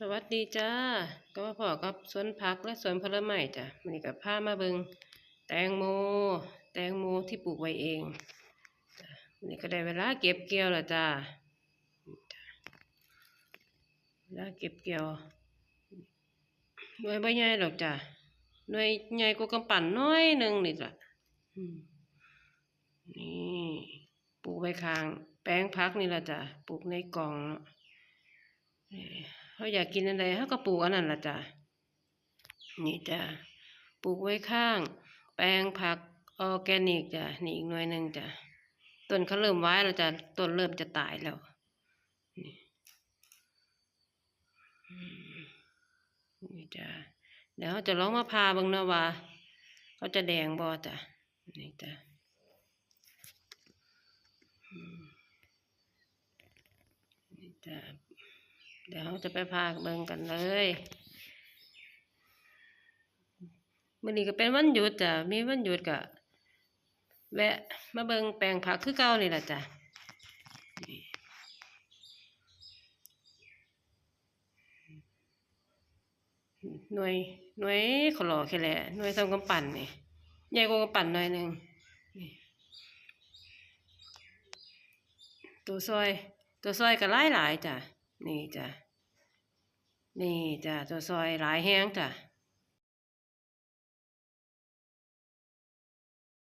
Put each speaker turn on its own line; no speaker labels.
สวัสดีจ้าก็มาพอกับสวนผักและสวนผลไม้จ้ะวันนี้ก็พามาเบิงแตงโมที่ปลูกไว้เองจ้ะวันนี้ก็ได้เวลาเก็บเกี่ยวแล้วจ้าเวลาเก็บเกี่ยวหน่วยใบใหญ่หรอกจ้ะหน่วยใหญ่กว่ากำปั่นน้อยหนึ่งนี่จ้ะอืมนี่ปลูกไว้ข้างแปลงผักนี่แหละจ้ะปลูกในกล่องเนาะเขาอยากกินอะไรเขาก็ปลูกอันนั้นล่ะจ้ะนี่จ้ะปลูกไว้ข้างแปลงผักออร์แกนิกจ้ะนี่อีกหน่วยหนึ่งจ้ะต้นเขาเริ่มไว้แล้วจ้ะต้นเริ่มจะตายแล้วนี่นี่จ้ะเดี๋ยวเขาจะลองมาพาเบิ่งนะว่าเขาจะแดงบ่จ้ะนี่จ้ะนี่จ้ะเดี๋ยวเราจะไปพาเบิ่งกันเลยมื้อนี้ก็เป็นวันหยุดจ้ะมีวันหยุดก็แวะมาเบิ่งแปลงผักคือเก่านี่ล่ะจ้ะหน่วยขลอแค่แหละหน่วยทำกำปั่นนี่ใหญ่กว่ากำปั่นหน่อยหนึ่งนี่ตัวซอยก็หลายจ้ะนี่จ้ะนี่จ้ะตัวซอยหลายแห้งจ้ะ